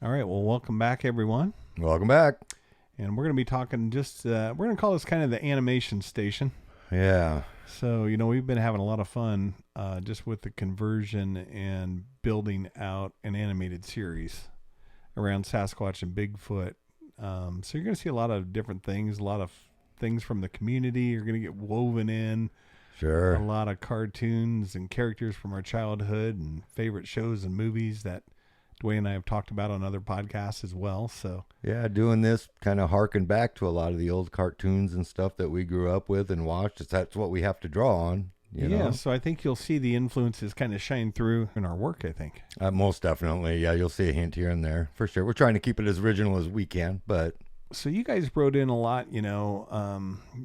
All right, well, welcome back, everyone. Welcome back. And we're going to be talking we're going to call this kind of the animation station. Yeah. So, we've been having a lot of fun just with the conversion and building out an animated series around Sasquatch and Bigfoot. So you're going to see a lot of different things, a lot of things from the community. You're going to get woven in. Sure. A lot of cartoons and characters from our childhood and favorite shows and movies that Dwayne and I have talked about on other podcasts as well. So Yeah, doing this kind of harken back to a lot of the old cartoons and stuff that we grew up with and watched. That's what we have to draw on. You know? So I think you'll see the influences kind of shine through in our work, I think. Most definitely. Yeah, you'll see a hint here and there for sure. We're trying to keep it as original as we can, but So you guys wrote in a lot,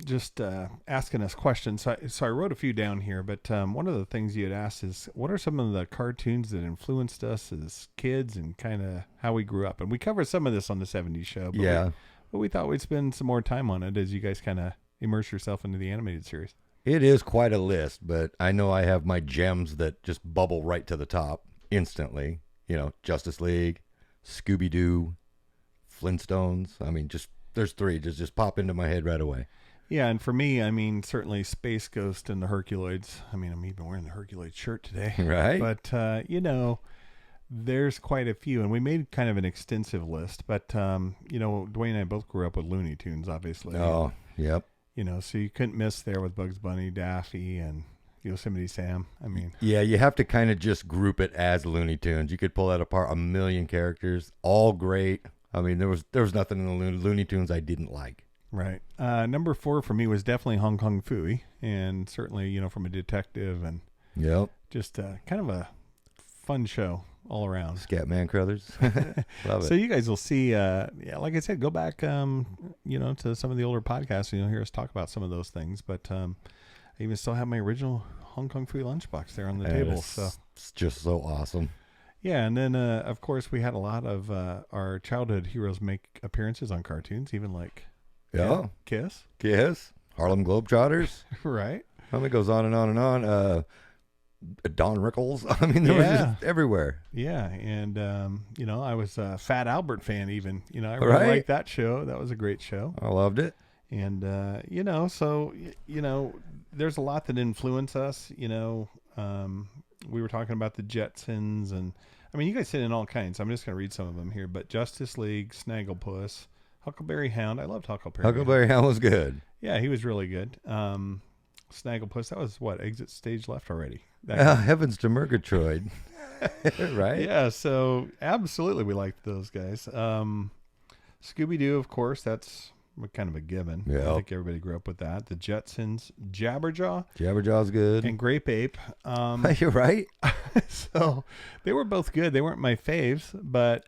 just asking us questions. So I wrote a few down here, but one of the things you had asked is, what are some of the cartoons that influenced us as kids and kind of how we grew up? And we covered some of this on the 70s show. But yeah. But we thought we'd spend some more time on it as you guys kind of immerse yourself into the animated series. It is quite a list, but I know I have my gems that just bubble right to the top instantly. Justice League, Scooby-Doo, Flintstones. I mean, there's three just pop into my head right away. Yeah, and for me, I mean, certainly Space Ghost and the Herculoids. I mean, I'm even wearing the Herculoid shirt today. Right. But, there's quite a few, and we made kind of an extensive list. But, Dwayne and I both grew up with Looney Tunes, obviously. Oh, yep. So you couldn't miss there with Bugs Bunny, Daffy, and Yosemite Sam. I mean, Yeah, you have to kind of just group it as Looney Tunes. You could pull that apart, a million characters, all great. I mean, there was nothing in the Looney Tunes I didn't like. right. Number 4 for me was definitely Hong Kong Phooey, and certainly, from a detective and Yep. just kind of a fun show all around. Scatman Crothers. Love it. So you guys will see, like I said, go back, to some of the older podcasts and you'll hear us talk about some of those things. But I even still have my original Hong Kong Phooey lunchbox there on the table. So it's just so awesome. yeah, and then of course we had a lot of our childhood heroes make appearances on cartoons, even like Kiss, Harlem Globetrotters. right? I mean, it goes on and on and on. Don Rickles. I mean, there was just everywhere. Yeah, and I was a Fat Albert fan. Even I really Right. liked that show. That was a great show. I loved it. And there's a lot that influence us. We were talking about the Jetsons, and I mean, you guys said in all kinds. I'm just going to read some of them here. But Justice League, Snagglepuss, Huckleberry Hound. I loved Huckleberry Hound was good. Yeah, he was really good. Snagglepuss. That was what, exit stage left already. Heavens to Murgatroyd. Right? Yeah. So absolutely, we liked those guys. Scooby-Doo, of course. That's kind of a given. Yeah. I think everybody grew up with that. The Jetsons, Jabberjaw, Jabberjaw's good. and Grape Ape. You're right. So they were both good. They weren't my faves, but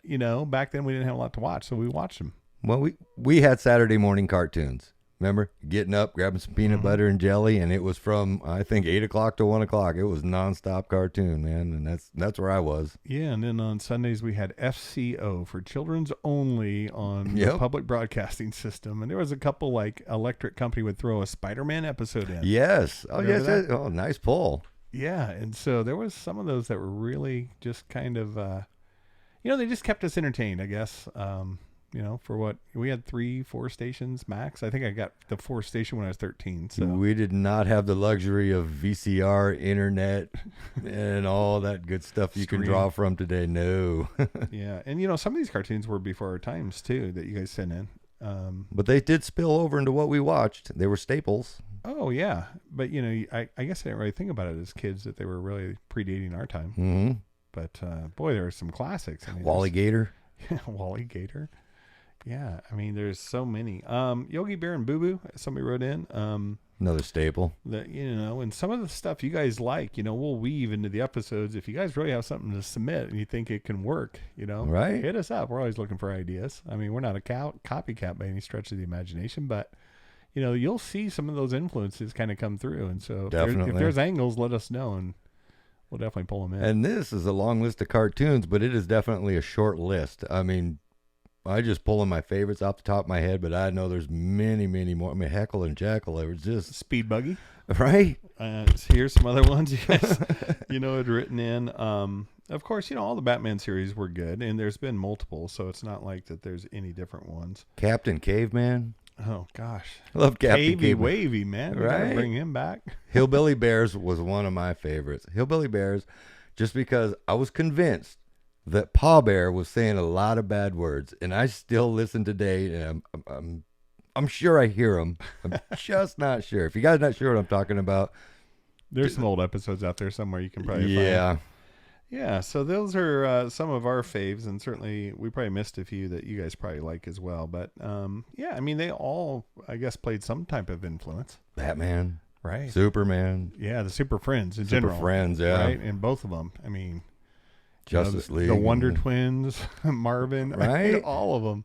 back then we didn't have a lot to watch, so we watched them. Well, we had Saturday morning cartoons. Remember getting up, grabbing some peanut butter and jelly, and it was from I think 8 o'clock to 1 o'clock. It was nonstop cartoon, man, and that's where I was. Yeah, and then on Sundays we had FCO for Children's Only on the public broadcasting system, and there was a couple like Electric Company would throw a Spider-Man episode in. Yes. Oh, Remember yes. that? Oh, nice pull. Yeah, and so there was some of those that were really just kind of, they just kept us entertained, I guess. For what we had 3-4 stations max. I think I got the 4th station when I was 13. So We did not have the luxury of VCR, internet, and all that good stuff you can draw from today. No. yeah, and some of these cartoons were before our times too that you guys sent in. But they did spill over into what we watched. They were staples. Oh yeah, but I guess I didn't really think about it as kids that they were really predating our time. Mm-hmm. But boy, there are some classics. I mean, Wally Gator. Wally Gator. Yeah, I mean, there's so many. Yogi Bear and Boo Boo, somebody wrote in. Another staple. That and some of the stuff you guys like, we'll weave into the episodes. If you guys really have something to submit and you think it can work, right, hit us up. We're always looking for ideas. I mean, we're not a copycat by any stretch of the imagination, but you'll see some of those influences kind of come through. And so if there's angles, let us know, and we'll definitely pull them in. And this is a long list of cartoons, but it is definitely a short list. I mean, I just pulling my favorites off the top of my head, but I know there's many, many more. I mean, Heckle and Jekyll, it was just Speed Buggy, right? Here's some other ones you guys, had written in. Of course, all the Batman series were good, and there's been multiple, so it's not like that there's any different ones. Captain Caveman. Oh gosh, I love Captain Cavey Caveman. Wavy, man. We gotta bring him back. Hillbilly Bears was one of my favorites. Hillbilly Bears, just because I was convinced that Pa Bear was saying a lot of bad words, and I still listen today, and I'm sure I hear them. I'm just not sure. If you guys are not sure what I'm talking about, there's some old episodes out there somewhere you can probably find. Yeah, so those are some of our faves, and certainly we probably missed a few that you guys probably like as well. But yeah, I mean, they all, I guess, played some type of influence. Batman, right? Superman, yeah, the Super Friends in Super general, Friends, yeah, right, and both of them. I mean, Justice League, the Wonder Twins, Marvin, right, all of them.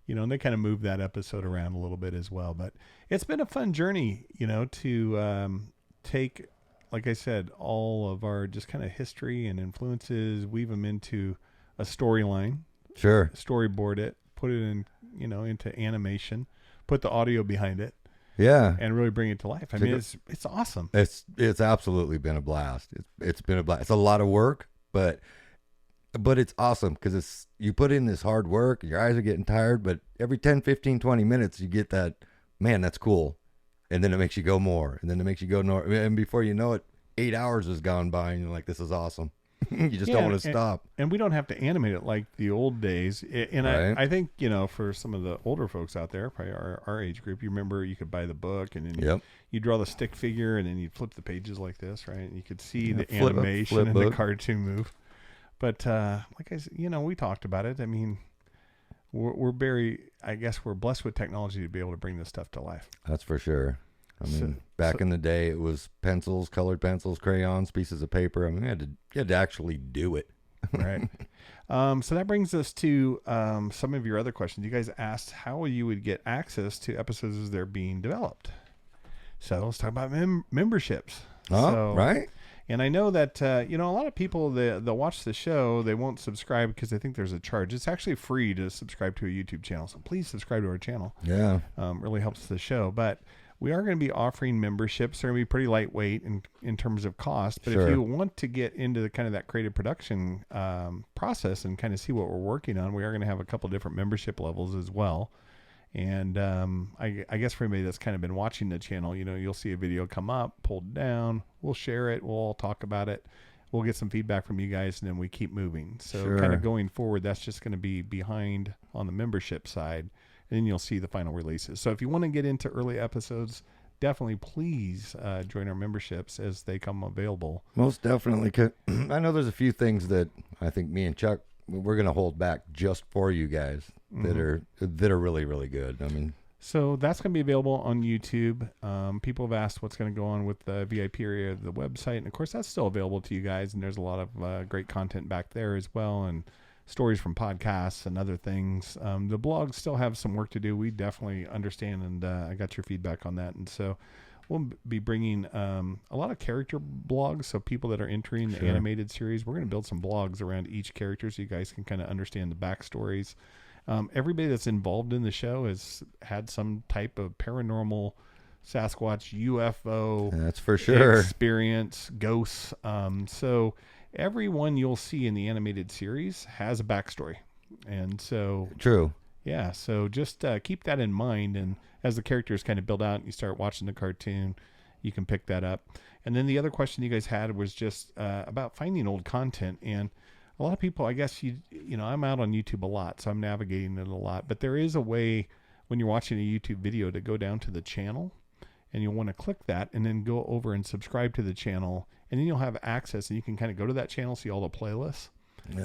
And they kind of moved that episode around a little bit as well. But it's been a fun journey, to take, like I said, all of our just kind of history and influences, weave them into a storyline. Sure. Storyboard it, put it in, into animation, put the audio behind it. Yeah. And really bring it to life. I mean, it's awesome. It's absolutely been a blast. It's been a blast. It's a lot of work, but it's awesome because you put in this hard work, your eyes are getting tired, but every 10, 15, 20 minutes you get that, man, that's cool. And then it makes you go more, and then it makes you go more. And before you know it, 8 hours has gone by, and you're like, this is awesome. You just don't want to stop. And we don't have to animate it like the old days. And right. I think, for some of the older folks out there, probably our age group, you remember you could buy the book, and then you draw the stick figure, and then you'd flip the pages like this, right? And you could see the animation and the cartoon move. But like I said, we talked about it. I mean, we're blessed with technology to be able to bring this stuff to life. That's for sure. I mean, back in the day, it was pencils, colored pencils, crayons, pieces of paper. I mean, you had to actually do it. Right. So that brings us to some of your other questions. You guys asked how you would get access to episodes as they're being developed. So let's talk about memberships. Oh, right. And I know that, a lot of people, they'll watch the show, they won't subscribe because they think there's a charge. It's actually free to subscribe to a YouTube channel. So please subscribe to our channel. Yeah. Really helps the show. But we are going to be offering memberships. They're going to be pretty lightweight in terms of cost. But if you want to get into the kind of that creative production process and kind of see what we're working on, we are going to have a couple different membership levels as well. And I guess for anybody that's kind of been watching the channel, you'll see a video come up, pulled down. We'll share it. We'll all talk about it. We'll get some feedback from you guys, and then we keep moving. So kind of going forward, that's just going to be behind on the membership side. And then you'll see the final releases. So if you want to get into early episodes, definitely please join our memberships as they come available. Most definitely. I know there's a few things that I think me and Chuck, we're going to hold back just for you guys that are really, really good. I mean, so that's going to be available on YouTube. People have asked what's going to go on with the VIP area of the website. And of course, that's still available to you guys. And there's a lot of great content back there as well. And stories from podcasts and other things. The blogs still have some work to do. We definitely understand, and I got your feedback on that. And so we'll be bringing a lot of character blogs, so people that are entering the animated series. We're going to build some blogs around each character so you guys can kind of understand the backstories. Everybody that's involved in the show has had some type of paranormal, Sasquatch, UFO, that's for sure, experience, ghosts. So everyone you'll see in the animated series has a backstory. And so true. Yeah. So just keep that in mind. And as the characters kind of build out and you start watching the cartoon, you can pick that up. And then the other question you guys had was just about finding old content. And a lot of people, I guess, I'm out on YouTube a lot, so I'm navigating it a lot. But there is a way when you're watching a YouTube video to go down to the channel, and you'll want to click that and then go over and subscribe to the channel. And then you'll have access, and you can kind of go to that channel, see all the playlists,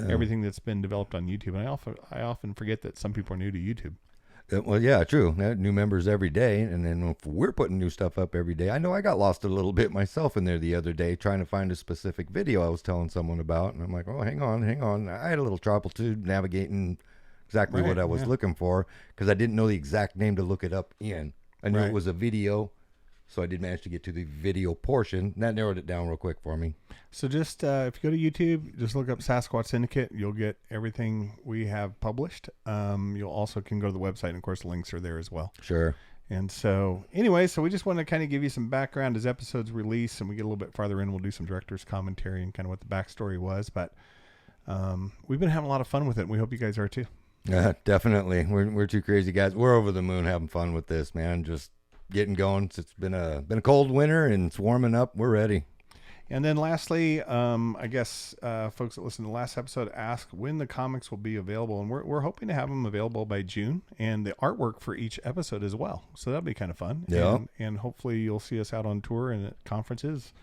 everything that's been developed on YouTube. And I often forget that some people are new to YouTube. Well, yeah, true. New members every day. And then if we're putting new stuff up every day, I know I got lost a little bit myself in there the other day trying to find a specific video I was telling someone about. And I'm like, oh, hang on. I had a little trouble too navigating exactly what I was looking for because I didn't know the exact name to look it up in. I knew it was a video. So I did manage to get to the video portion. That narrowed it down real quick for me. So just if you go to YouTube, just look up Sasquatch Syndicate. You'll get everything we have published. You'll also can go to the website, and of course, the links are there as well. Sure. And so anyway, so we just want to kind of give you some background as episodes release, and we get a little bit farther in. We'll do some director's commentary and kind of what the backstory was. But we've been having a lot of fun with it. And we hope you guys are too. Definitely. We're two crazy guys. We're over the moon having fun with this, man. Just getting going. It's been a cold winter and it's warming up. We're ready. And then lastly, I guess folks that listened to the last episode asked when the comics will be available, and we're hoping to have them available by June, and the artwork for each episode as well. So that'll be kind of fun. Yeah. And hopefully you'll see us out on tour and at conferences,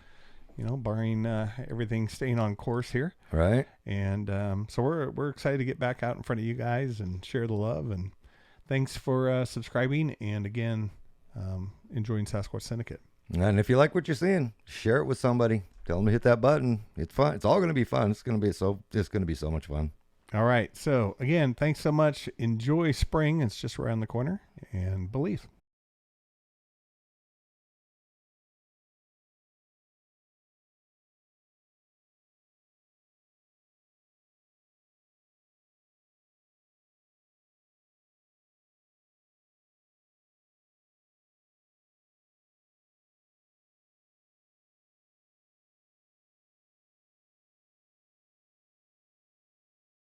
barring everything staying on course here. Right. And so we're excited to get back out in front of you guys and share the love. And thanks for subscribing. And again, enjoying Sasquatch Syndicate. And if you like what you're seeing, share it with somebody. Tell them to hit that button. It's fun. It's all going to be fun. It's going to be so much fun. All right. So again, thanks so much. Enjoy spring. It's just around the corner, and believe.